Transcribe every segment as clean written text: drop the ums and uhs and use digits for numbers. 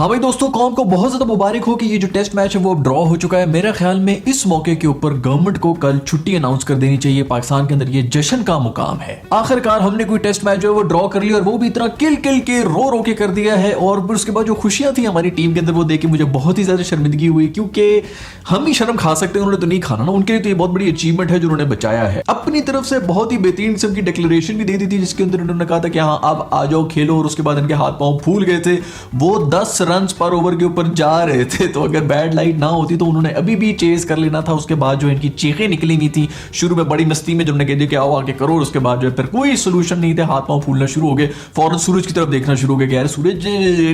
हाँ भाई दोस्तों, कौम को बहुत ज्यादा मुबारक हो कि ये जो टेस्ट मैच है वो अब ड्रॉ हो चुका है। मेरे ख्याल में इस मौके के ऊपर गवर्नमेंट को कल छुट्टी अनाउंस कर देनी चाहिए। पाकिस्तान के अंदर ये जश्न का मुकाम है। आखिरकार हमने कोई टेस्ट मैच जो है वो ड्रॉ कर लिया और वो भी इतना किल के रो के कर दिया है। और फिर उसके बाद जो खुशियां थी हमारी टीम के अंदर वो देख के मुझे बहुत ही ज्यादा शर्मिंदगी हुई, क्योंकि हम ही शर्म खा सकते हैं, उन्होंने तो नहीं खाना ना। उनके लिए तो ये बहुत बड़ी अचीवमेंट है जो उन्होंने बचाया है। अपनी तरफ से बहुत ही बेहतरीन किस्म की डिक्लेरेशन भी दे दी थी, जिसके अंदर उन्होंने कहा था कि हाँ अब आ जाओ खेलो। और उसके बाद इनके हाथ पांव फूल गए थे। वो 10 रन पर ओवर के ऊपर जा रहे थे, तो अगर बैड लाइट ना होती तो उन्होंने अभी भी चेज कर लेना था। उसके बाद जो इनकी चीखें निकली हुई थी शुरू में बड़ी मस्ती में, जब उन्होंने कह दिया कि आओ आके करो। और उसके बाद जो है फिर कोई सोल्यूशन नहीं थे, हाथ पांव फूलना शुरू हो गए। फौरन सूरज की तरफ देखना शुरू हो गए कि यार सूरज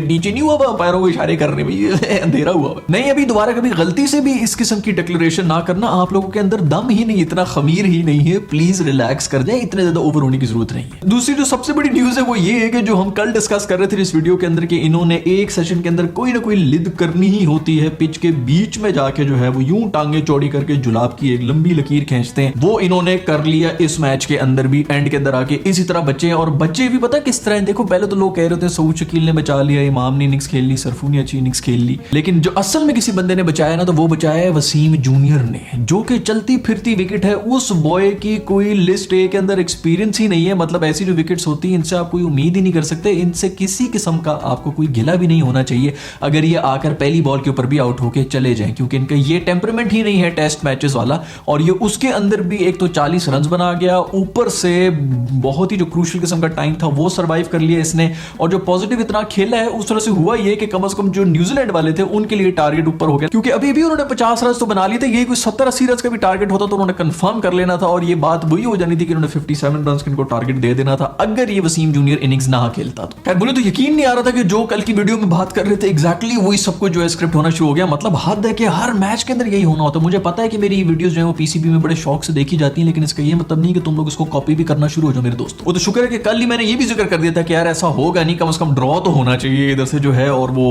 नीचे नहीं हुआ, पैरों को इशारे करने में अंधेरा हुआ नहीं। अभी दोबारा कभी गलती से भी इस किस्म की डिक्लेरेशन ना करना। आप लोगों के अंदर दम ही नहीं, इतना खमीर ही नहीं है। प्लीज रिलैक्स कर जाए, इतने ज्यादा ओवर होने की जरूरत नहीं है। दूसरी जो सबसे बड़ी न्यूज है वो ये है कि जो हम कल डिस्कस कर रहे थे इस वीडियो के अंदर कि इन्होंने एक सेशन के अंदर कोई ना कोई लिद करनी ही होती है। पिच के बीच में जाके जो है वो यूं टांगे चौड़ी करके जुलाब की एक लंबी लकीर खींचते हैं। वो इन्होंने कर लिया इस मैच के अंदर भी। एंड के अंदर आके इसी तरह बच्चे, और बच्चे भी पता किस तरह। देखो पहले तो लोग कह रहे थे सऊद शकील ने बचा लिया, इमाम ने इनिंग्स खेल ली, सरफू ने अच्छी इनिंग्स खेल ली, लेकिन जो असल में किसी बंदे ने बचाया ना तो वो बचाया है वसीम जूनियर ने, जो कि चलती फिरती विकेट है। उस बॉय की कोई लिस्ट ए के अंदर एक्सपीरियंस ही नहीं है। मतलब ऐसी जो विकेट्स होती है इनसे आप कोई उम्मीद ही नहीं कर सकते। इनसे किसी किस्म का आपको कोई गिला भी नहीं होना चाहिए अगर ये आकर पहली बॉल के ऊपर भी आउट होके चले जाएं, क्योंकि इनका ये टेम्परामेंट ही नहीं है टेस्ट मैचेस वाला। और ये उसके अंदर भी एक तो 40 रन बना गया, ऊपर से बहुत ही जो क्रूशियल किस्म का टाइम था वो सर्वाइव कर लिया इसने। और जो पॉजिटिव इतना खेला है उस तरह से हुआ ये कि कम से कम जो न्यूजीलैंड वाले थे उनके लिए टारगेट ऊपर हो गया, क्योंकि अभी भी उन्होंने 50 रन तो बना लिए थे। ये कोई 70-80 रन का भी टारगेट होता तो उन्होंने कंफर्म कर लेना था। और ये बात वही हो जानी थी कि उन्होंने 57 रन का इनको टारगेट दे देना था अगर ये वसीम जूनियर इनिंग्स ना खेलता तो। खैर बोले तो यकीन नहीं आ रहा था कि जो कल की वीडियो में बात कर रहे थे एग्जैक्टली वही सब कुछ जो है स्क्रिप्ट होना शुरू हो गया। मतलब हद है कि हर मैच के अंदर यही होना होता है। मुझे पता है कि मेरी वीडियोस जो है वो पीसीबी में बड़े शौक से देखी जाती हैं, लेकिन इसका ये मतलब नहीं कि तुम लोग इसको कॉपी भी करना शुरू हो जाओ मेरे दोस्तों। वो तो शुक्र है कि कल ही मैंने ये भी जिक्र कर दिया था कि यार ऐसा होगा नहीं, कम से कम ड्रॉ तो होना चाहिए इधर से जो है। और वो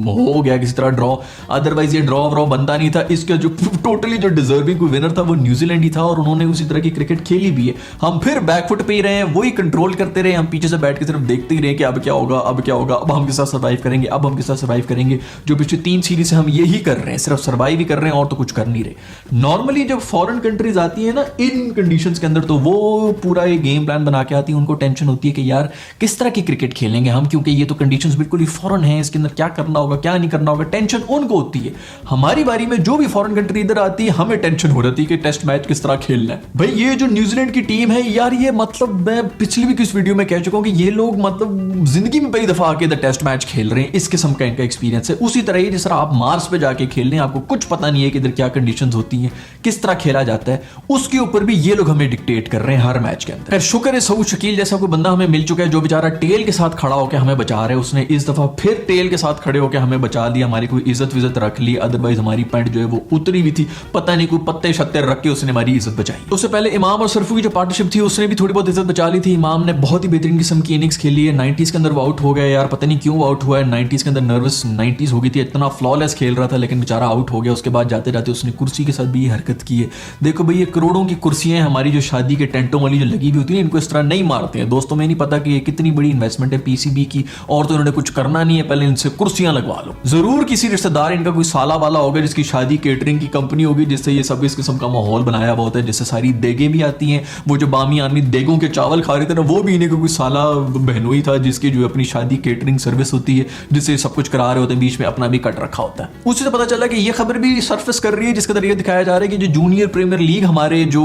हो गया किसी तरह ड्रॉ, अदरवाइज ये ड्रॉ बनता नहीं था। इसका जो टोटली जो डिजर्विंग विनर था वो न्यूजीलैंड ही था, और उन्होंने उसी तरह की क्रिकेट खेली भी है। हम फिर बैकफुट पे ही रहे हैं, वही कंट्रोल करते रहे। हम पीछे से बैठ के सिर्फ देखते ही रहे कि अब क्या होगा, अब क्या होगा, अब हम किस तरह सर्वाइव करेंगे, अब हम किस तरह सर्वाइव करेंगे। जो पिछले 3 सीरीज से हम यही कर रहे हैं, सिर्फ सर्वाइव ही कर रहे हैं और तो कुछ कर नहीं रहे। नॉर्मली जब फॉरेन कंट्रीज आती है ना इन कंडीशंस के अंदर, तो वो पूरा एक गेम प्लान बना के आती है। उनको टेंशन होती है कि यार किस तरह की क्रिकेट खेलेंगे हम, क्योंकि ये तो कंडीशंस बिल्कुल ही फॉरेन है, इसके अंदर क्या करना होगा क्या नहीं करना होगा, टेंशन उनको होती है। हमारी बारी में जो भी फॉरेन कंट्री इधर आती है हमें टेंशन हो जाती है कि टेस्ट मैच किस तरह खेलना है। भाई ये जो न्यूजीलैंड की टीम है यार, ये मतलब मैं पिछली भी किस वीडियो में कह चुका हूं कि ये लोग मतलब जिंदगी में पहली दफा आके इधर टेस्ट मैच खेल रहे हैं। इस किस्म का इनका एक्सपीरियंस है। उसी तरह ही जिस तरह आप मार्स पे जाके खेल रहे हैं, आपको कुछ पता नहीं है कि इधर क्या कंडीशंस होती हैं, किस तरह खेला जाता है, उसके ऊपर भी ये लोग हमें डिक्टेट कर रहे हैं हर मैच के अंदर। खैर शुक्र है सऊद शकील जैसा कोई बंदा हमें मिल चुका है जो बेचारा टेल के साथ खड़ा होकर हमें बचा रहा है। उसने इस दफा फिर टेल के साथ खड़े होकर हमें बचा लिया, हमारी कोई इज्जत विज्जत रख ली। अदरवाइज हमारी पैंट जो है वो उतरी हुई थी, पता नहीं कोई पत्ते शत्ते रख के उसने हमारी इज्जत बचाई। उससे पहले इमाम और सरफू की जो पार्टनरशिप थी उसने भी थोड़ी बहुत इज्जत बचा ली थी। इमाम ने बहुत ही बेहतरीन किस्म की इनिंग्स खेली है। 90s के अंदर वो आउट हो गया यार, पता नहीं क्यों आउट हुआ है। 90s के अंदर नर्वस 90s हो गई थी, इतना फ्लॉलेस खेल रहा था, लेकिन बेचारा आउट हो गया। उसके बाद जाते जाते उसने कुर्सी के साथ भी ये हरकत की है। देखो भाई ये करोड़ों की कुर्सियां हमारी जो शादी के टेंटों वाली जो लगी हुई होती है, इनको इस तरह नहीं मारते हैं दोस्तों। मैं नहीं पता कि ये कितनी बड़ी इन्वेस्टमेंट है पीसीबी की, और तो इन्होंने कुछ करना नहीं है, पहले इनसे कुर्सियां लगवा लो। जरूर किसी रिश्तेदार इनका कोई साला वाला होगा जिसकी शादी केटरिंग की कंपनी होगी, जिससे ये सब इस किस्म का माहौल बनाया हुआ होता है, जिससे सारी देगें भी आती हैं। वो जो बामी आदमी देगों के चावल खा रहे थे ना, वो भी इन्हें कोई साला बहनोई था जिसकी जो अपनी शादी केटरिंग सर्विस होती है, जिससे सब कुछ करा रहे होते हैं, बीच में अपना भी कट रखा होता है। उससे तो पता चला कि ये खबर भी सरफेस कर रही है, जिसके अंदर ये दिखाया जा रहा है कि जो जूनियर प्रीमियर लीग हमारे जो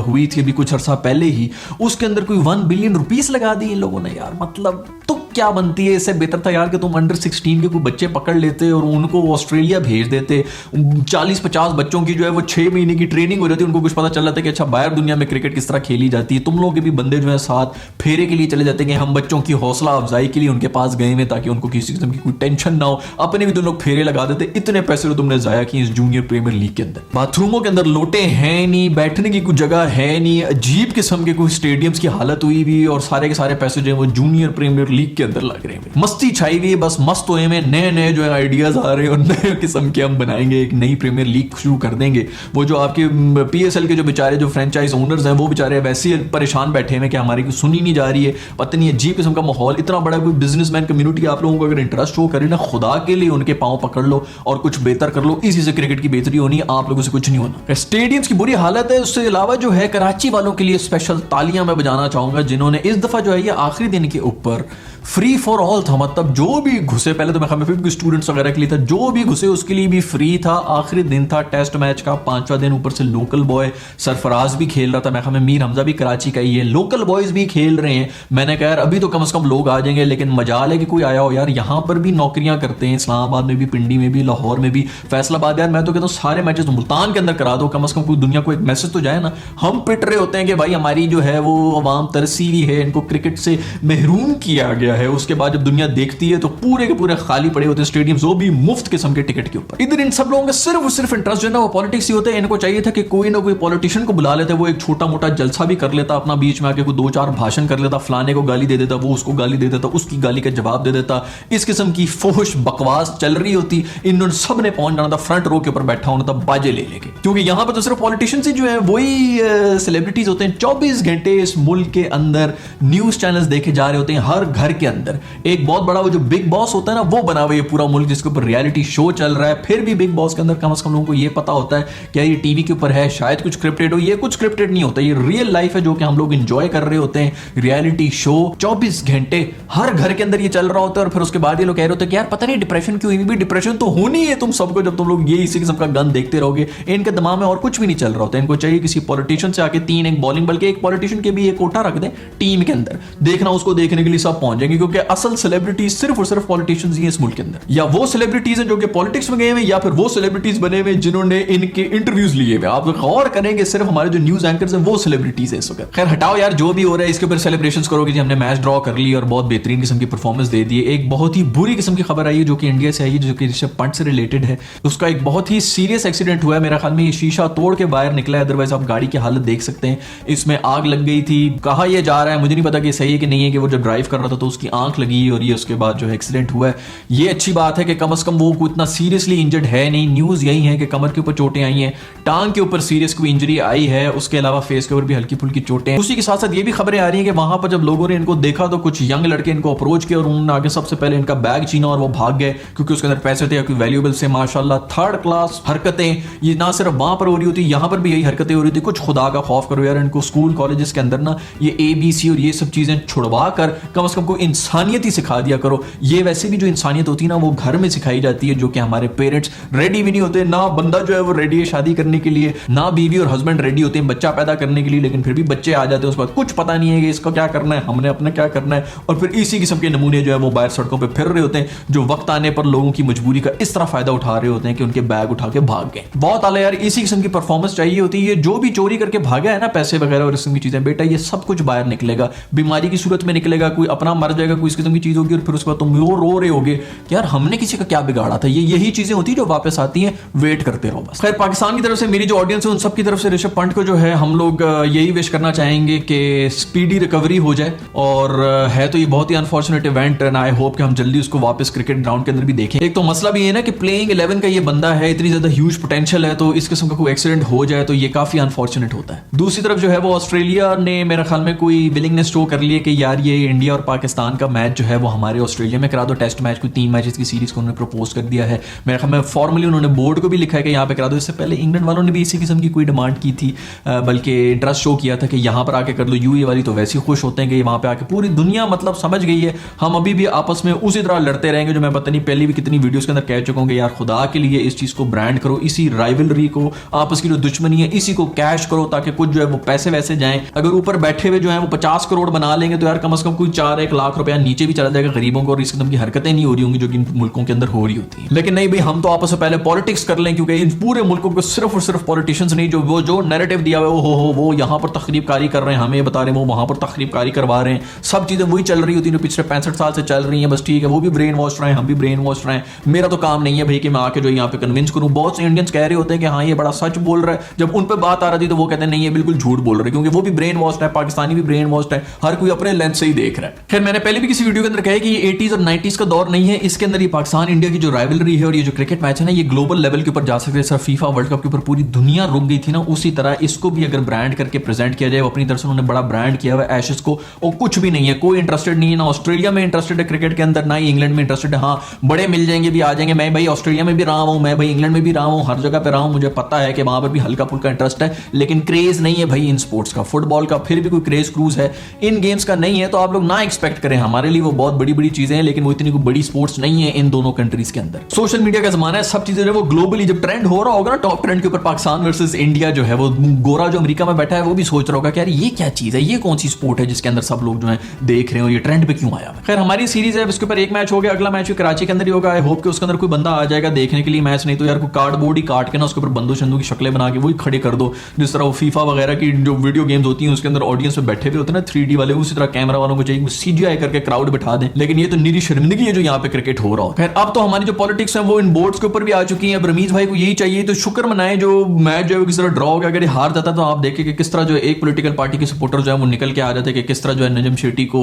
हुई थी अभी कुछ अर्सा पहले ही, उसके अंदर कोई 1 बिलियन रुपीस लगा दी इन लोगों ने यार। मतलब तो क्या बनती है। इससे बेहतर था यार कि तुम अंडर 16 के कोई बच्चे पकड़ लेते और उनको ऑस्ट्रेलिया भेज देते। 40-50 बच्चों की जो है वो 6 महीने की ट्रेनिंग हो जाती, उनको कुछ पता चल जाता है कि अच्छा बाहर दुनिया में क्रिकेट किस तरह खेली जाती है। तुम लोगों के भी बंदे जो है साथ फेरे के लिए चले जाते हैं कि हम बच्चों की हौसला अफजाई के लिए उनके पास गए हैं, ताकि उनको किसी किस्म की कोई टेंशन ना हो। अपने भी तुम लोग फेरे लगा देते। इतने पैसे तो तुमने जाया किए इस जूनियर प्रीमियर लीग के अंदर। बाथरूमों के अंदर लोटे हैं नहीं, बैठने की कोई जगह है नहीं, अजीब किस्म के कोई स्टेडियम्स की हालत हुई भी, और सारे के सारे पैसे जो है वो जूनियर प्रीमियर लीग के अंदर लग रहे हैं, मस्ती छाई हुई है, बस मस्त हुए में नए नए जो है आइडियाज आ रहे हैं और नए किस्म के हम बनाएंगे, एक नई प्रीमियर लीग शुरू कर देंगे। वो जो आपके PSL के जो बेचारे जो फ्रेंचाइज ओनर्स हैं वो बेचारे वैसे ही परेशान बैठे हैं कि हमारी की सुनी नहीं जा रही है, पता नहीं अजीब किस्म का माहौल। इतना बड़ा कोई बिजनेसमैन कम्युनिटी आप लोगों को अगर इंटरेस्ट शो करे ना, खुदा के लिए उनके पांव पकड़ लो और कुछ बेहतर कर लो। इसी से क्रिकेट की बेहतरी होनी है, आप लोगों से कुछ नहीं होना। स्टेडियम्स की बुरी हालत है। उससे अलावा जो है कराची वालों के लिए स्पेशल तालियां मैं बजाना चाहूंगा, जिन्होंने इस दफा जो है ये आखिरी दिन के ऊपर फ्री फॉर ऑल था, मतलब जो भी घुसे, पहले तो मैं स्टूडेंट्स वगैरह के लिए था, जो भी घुसे उसके लिए भी फ्री था। आखिरी दिन था टेस्ट मैच का, 5वां दिन, ऊपर से लोकल बॉय सरफराज भी खेल रहा था, मैं मीर हमजा भी कराची का ही है, लोकल बॉयज भी खेल रहे हैं। मैंने कहा यार अभी तो कम से कम लोग आ जाएंगे, लेकिन मजाल है कि कोई आया हो यार। यहाँ पर भी नौकरियां करते हैं, इस्लामाबाद में भी, पिंडी में भी, लाहौर में भी, फैसलाबाद। यार मैं तो कहता हूँ सारे मैचेस तो मुल्तान के अंदर करा दो, कम से कम कोई दुनिया को एक मैसेज तो जाए ना। हम पिट रहे होते हैं कि भाई हमारी जो है वो अवाम तरसी हुई है, इनको क्रिकेट से महरूम किया गया है। उसके बाद जब दुनिया देखती है तो पूरे के पूरे खाली पड़े होते हैं स्टेडियम्स, वो भी मुफ्त किस्म के टिकट के ऊपर। इधर इन सब लोगों का सिर्फ इंटरेस्ट जो है ना वो पॉलिटिक्स ही होते हैं। इनको चाहिए था कि कोई ना कोई पॉलिटिशियन को बुला लेते, वो एक छोटा मोटा जलसा भी कर लेता, अपना बीच में आके कोई 2-4 भाषण कर लेता, फलाने को गाली दे देता, वो उसको गाली दे देता, उसकी गाली का जवाब दे देता। इस किस्म की फोहश बकवास चल रही होती। इन सब ने पहुंच जाना था, फ्रंट रो के ऊपर बैठा होना था बाजे ले लेके, क्योंकि यहां पर तो सिर्फ पॉलिटिशियंस ही जो है वही सेलिब्रिटीज होते हैं। 24 घंटे इस मुल्क के अंदर न्यूज चैनल्स देखे जा रहे होते हैं, हर घर के अंदर एक बहुत बड़ा वो जो बिग बॉस होता है ना, वो बना हुआ ये पूरा मुल्क, जिसके ऊपर रियलिटी शो चल रहा है। फिर भी बिग बॉस के अंदर कम से कम लोगों को ये पता होता है कि ये टीवी के ऊपर है, शायद कुछ स्क्रिप्टेड हो। ये कुछ स्क्रिप्टेड नहीं होता, ये रियल लाइफ है जो कि हम लोग एंजॉय कर रहे होते हैं। रियलिटी शो 24 घंटे हर घर के अंदर ये चल रहा होता है। और फिर उसके बाद ये लोग कह रहे होते हैं कि यार पता नहीं डिप्रेशन क्यों हुई। भी डिप्रेशन तो होनी है तुम सबको, जब तुम लोग ये इसी किस्म का गन देखते रहोगे। इनके दिमाग में और कुछ भी नहीं चल रहा होता। इनको चाहिए किसी पॉलिटिशियन से आके 3 एक बॉलिंग, बल्कि एक पॉलिटिशियन के भी एक कोटा रख दें टीम के अंदर, देखना उसको देखने के लिए सब पहुंच जाएंगे, क्योंकि असल सेलिब्रिटीज सिर्फ और सिर्फ पॉलिटिशियंस ही हैं इस मुल्क के अंदर। या वो सेलिब्रिटीज हैं जो कि पॉलिटिक्स में गए हुए, या फिर वो सेलिब्रिटीज बने हुए जिन्होंने इनके इंटरव्यूज लिए हुए। आप गौर करेंगे सिर्फ हमारे जो न्यूज एंकर्स हैं वो सेलिब्रिटीज हैं इस वक्त। खैर हटाओ यार, जो भी हो रहा है इसके ऊपर सेलिब्रेशंस करोगे जी हमने मैच ड्रॉ कर ली और बहुत बेहतरीन किस्म की परफॉर्मेंस दे दी। एक बहुत ही बुरी किस्म की खबर आई है जो कि इंडिया से आई है, जो कि ऋषभ पंत से रिलेटेड है। उसका एक बहुत ही सीरियस एक्सीडेंट हुआ है, मेरा ख्याल में ये शीशा तोड़ के बाहर निकला है, अदरवाइज आप गाड़ी की हालत देख सकते हैं। इसमें आग लग गई थी, कहा यह जा रहा है, मुझे नहीं पता कि सही है कि नहीं है, कि वो जब ड्राइव कर रहा था तो उसकी आंख लगी और ये उसके बाद जो है एक्सीडेंट हुआ है। ये अच्छी बात है कि कम से कम वो इतना सीरियसली इंजर्ड है नहीं। न्यूज यही है कि कमर के ऊपर चोटें आई हैं, टांग के ऊपर सीरियस कोई इंजरी आई है, उसके अलावा फेस के ऊपर भी हल्की फुल्की चोटें। उसी के साथ साथ ये भी खबरें आ रही हैं कि वहां पर जब लोगों ने इनको देखा तो कुछ यंग लड़के इनको अप्रोच किया और उन्होंने आगे सबसे पहले इनका बैग छीना और वो भाग गए, क्योंकि उसके अंदर पैसे थे या कोई वैल्यूएबल से। माशाल्लाह 3rd क्लास हरकतें ये ना सिर्फ वहां पर हो रही होती, यहां पर भी यही हरकतें हो रही थी। कुछ खुदा का खौफ करो यार, इनको स्कूल कॉलेजेस के अंदर ना ये ABC और ये सब चीजें छुड़वा कर कम से कम कोई इंसानियत ही सिखा दिया करो। ये वैसे भी जो इंसानियत होती है ना वो घर में सिखाई जाती है, जो कि हमारे पेरेंट्स रेडी भी नहीं होते। ना बंदा जो है वो रेडी है शादी करने के लिए, ना बीवी और हस्बैंड रेडी होते हैं बच्चा पैदा करने के लिए, लेकिन फिर भी बच्चे आ जाते हैं। उसके बाद कुछ पता नहीं है कि इसका क्या करना है, हमने अपना क्या करना है। और फिर इसी किस्म के नमूने जो है वो बाहर सड़कों पर फिर रहे होते हैं, जो वक्त आने पर लोगों की मजबूरी का इस तरह फायदा उठा रहे होते हैं कि उनके बैग उठा के भाग गए। बहुत आला यार, इसी किस्म की परफॉर्मेंस चाहिए होती है। जो भी चोरी करके भागा है ना पैसे वगैरह और इस किस्म की चीजें, बेटा ये सब कुछ बाहर निकलेगा, बीमारी की सूरत में निकलेगा, कोई अपना मर जाएगा, कोई इस किस्म की चीज होगी और फिर उसके बाद तुम रो रहे होगे कि यार हमने किसी का क्या बिगाड़ा था। यही चीजें होती है जो वापस आती हैं, वेट करते रहो बस। खैर पाकिस्तान की तरफ से मेरी जो ऑडियंस है उन सब की तरफ से ऋषभ पंत को जो है हम लोग यही विश करना चाहेंगे कि स्पीडी रिकवरी हो जाए। और है तो ये बहुत ही unfortunate event and I hope कि हम जल्दी उसको वापस क्रिकेट ग्राउंड के अंदर भी देखें। एक तो मसला भी है ना कि प्लेइंग 11 का ये बंदा है, इतनी ज्यादा ह्यूज पोटेंशियल है, तो इस किस्म का कोई एक्सीडेंट हो जाए तो ये काफी अनफॉर्चुनेट होता है। दूसरी तरफ जो है वो ऑस्ट्रेलिया ने मेरे ख्याल में कोई विलिंगनेस शो कर ली है कि यार ये इंडिया और पाकिस्तान का मैच जो है वो हमारे ऑस्ट्रेलिया में करा दो, टेस्ट मैच कोई 3 मैचेस की सीरीज को उन्होंने प्रपोज कर दिया है। मेरे ख्याल में फॉर्मली उन्होंने बोर्ड को भी लिखा है कि यहाँ पे करा दो। इससे पहले इंग्लैंड वालों ने भी इसी किस्म की कोई डिमांड की थी, बल्कि इंटरेस्ट शो किया था कि यहाँ पर आके कर लो। यूएई वाली तो वैसे ही खुश होते हैं कि वहाँ पे आके पूरी दुनिया मतलब समझ गई है हम अभी भी आपस में उसी तरह लड़ते रहेंगे, जो मैं पता नहीं पहले भी कितनी वीडियोस के अंदर कह चुका हूँ। यार खुदा के लिए इस चीज को ब्रांड करो, इसी राइवलरी को, आपस की जो दुश्मनी है इसी को कैश करो, ताकि कुछ जो है वो पैसे वैसे जाएं। अगर ऊपर बैठे हुए जो है वो 50 करोड़ बना लेंगे तो यार कम से कम कोई 4-1 लाख रुपया नीचे भी चला जाएगा गरीबों को, और इस किस्म की हरकतें नहीं हो रही होंगी जो कि इन मुल्कों के अंदर हो रही होती है। लेकिन नहीं भाई, हम तो आपस में पहले पॉलिटिक्स कर लें, क्योंकि इन पूरे मुल्कों को सिर्फ और सिर्फ पॉलिटिशियंस नहीं, जो नैरेटिव दिया हुआ है वो यहाँ पर तखरीबकारी कर रहे हैं, हमें बता रहे हैं, वो वहां पर तखरीबकारी करवा रहे हैं। सब चीजें वही चल रही होती है जो पिछले 65 साल से चल रही हैं। बस ठीक है, वो भी ब्रेन वॉश रहे हैं, हम भी ब्रेन वॉश रहे हैं। मेरा तो काम नहीं है भाई कि मैं आके जो यहाँ पे कन्विंस करूं। बहुत से इंडियंस कह रहे होते हैं कि हाँ ये बड़ा सच बोल रहा है, जब उन पर बात आ रही थी तो वो कहते हैं नहीं ये बिल्कुल झूठ बोल रहे हैं, क्योंकि वो भी ब्रेन वॉश है, पाकिस्तानी भी ब्रेन वॉश है, हर कोई अपने लेंस से ही देख रहा है। फिर मैंने पहले भी किसी वीडियो के अंदर कहा कि ये 80s और 90s का दौर नहीं है, इसके अंदर ये पाकिस्तान इंडिया की जो राइवलरी है और ये जो क्रिकेट मैच है ना, ये ग्लोबल लेवल के ऊपर जा सकते हैं। सर फीफा वर्ल्ड कप के ऊपर पूरी दुनिया रुक गई थी ना, उसी तरह इसको भी अगर ब्रांड करके प्रेजेंट किया जाए, अपनी तरफ से उन्होंने बड़ा ब्रांड किया हुआ है एशेस को, और कुछ भी नहीं है, कोई इंटरेस्टेड नहीं है, ना ऑस्ट्रेलिया में इंटरेस्टेड है क्रिकेट के अंदर, ना ही इंग्लैंड में इंटरेस्टेड है। हाँ, बड़े मिल जाएंगे भी आ जाएंगे, मैं भाई ऑस्ट्रेलिया में भी रहा हूं, मैं भाई इंग्लैंड में भी रहा हूं, हर जगह पे रहा हूं, मुझे पता है कि वहां पर भी हल्का फुल्का इंटरेस्ट है, लेकिन क्रेज नहीं है भाई इन स्पोर्ट्स का। फुटबॉल का फिर भी कोई क्रेज क्रूज है, इन गेम्स का नहीं है, तो आप लोग ना एक्सपेक्ट करें। हमारे लिए वो बहुत बड़ी बड़ी चीजें हैं, लेकिन वो इतनी कोई बड़ी स्पोर्ट्स नहीं है इन दोनों कंट्रीज के अंदर। सोशल मीडिया का जमाना है, सब चीजें जो वो ग्लोबली जब ट्रेंड हो रहा होगा ना, टॉप ट्रेंड के ऊपर पाकिस्तान वर्सेस इंडिया जो है, वो गोरा जो अमेरिका में बैठा है वो भी सोच रहा होगा कि यार ये क्या चीज है, ये कौन सी स्पोर्ट है जिसके अंदर सब लोग जो है देख रहे हो, ये ट्रेंड पे क्यों आया। खैर हमारी सीरीज है, इसके ऊपर एक मैच हो गया, अगला मैच कराची के अंदर ही होगा। आई होप कि उसके अंदर कोई बंदा आ जाएगा देखने के लिए मैच, नहीं तो यार कोई कार्डबोर्ड ही काट के ना उसके ऊपर बंदो शंदू की शक्लें बना के वही खड़े कर दो, जिस तरह वो फीफा वगैरह की जो वीडियो गेम्स होती हैं उसके अंदर ऑडियंस में बैठे हुए होते हैं ना 3D वाले, उसी तरह कैमरा वालों को चाहिए CGI करके क्राउड बिठा दें। लेकिन ये तो निरी शर्मिंदगी है जो यहाँ पे क्रिकेट हो रहा हो। खैर अब तो हमारी जो पॉलिटिक्स है वो इन बोर्ड्स के ऊपर भी आ चुकी है। अब रमीज भाई को यही चाहिए तो शुक्र मनाए जो मैच जो है किस तरह ड्रॉ हो गया। अगर ये हार जाता तो आप देखें कि किस तरह जो है एक पॉलिटिकल पार्टी के सपोर्टर जो है वो निकल के आ जाते कि किस तरह जो है नजम शेट्टी को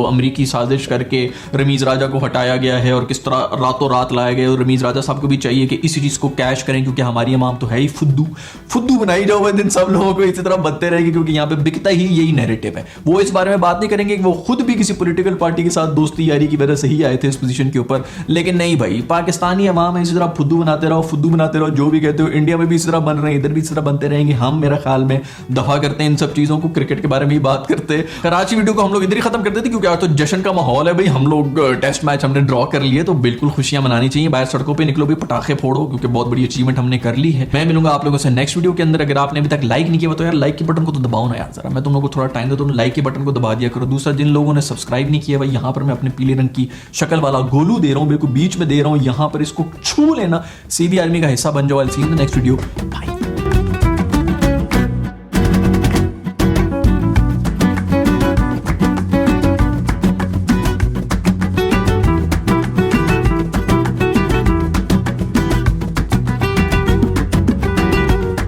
अमरीकी साजिश करके रमीज राजा को हटाया गया है और किस तरह रातों रात लाया गया। और रमीज राजा साहब को भी चाहिए कि इसी चीज को कैश करें, क्योंकि हमारी इमाम तो है ही फुद्दू बनाई जाओ दिन सब लोगों को इसी तरह बनते रहेगी, क्योंकि यहाँ पे बिकता ही यही नैरेटिव है। वो इस बारे में बात नहीं करेंगे कि वो खुद भी किसी पॉलिटिकल पार्टी के साथ दोस्ती यारी की वजह से ही आए थे इस पोजीशन के ऊपर। लेकिन नहीं भाई, पाकिस्तानी अवाम है, इसी तरह फुद्दू बनाते रहो, जो भी कहते हो। इंडिया में भी इस तरह बन रहे हैं, इधर भी इस तरह बनते रहेंगे। हम मेरा ख्याल में दफा करते हैं इन सब चीजों को, क्रिकेट के बारे में ही बात करते हैं। कराची वीडियो को हम लोग इधर ही खत्म करते थे, क्योंकि आज तो जश्न का माहौल है भाई। हम लोग टेस्ट मैच हमने ड्रॉ कर लिए, तो बिल्कुल खुशियां मनानी चाहिए। बाहर सड़कों पे निकलो भी, पटाखे फोड़ो, क्योंकि बहुत बड़ी अचीवमेंट हमने कर ली है। मैं मिलूंगा आप लोगों से नेक्स्ट वीडियो के अंदर। अगर आपने अभी तक लाइक नहीं किया तो यार लाइक के बटन को तो दबाओ ना यार, जरा मैं तुम लोगों को थोड़ा टाइम दो, तुम लाइक के बटन को दबा दिया करो। दूसरा, जिन लोगों ने सब्सक्राइब नहीं किया भाई, यहाँ पर मैं अपने पीले रंग की शक्ल वाला गोलू दे रहा हूँ, बिल्कुल बीच में दे रहा हूँ, यहाँ पर इसको छू लेना, सीधी आर्मी का हिस्सा बन जाओ। I see in the next video, bye.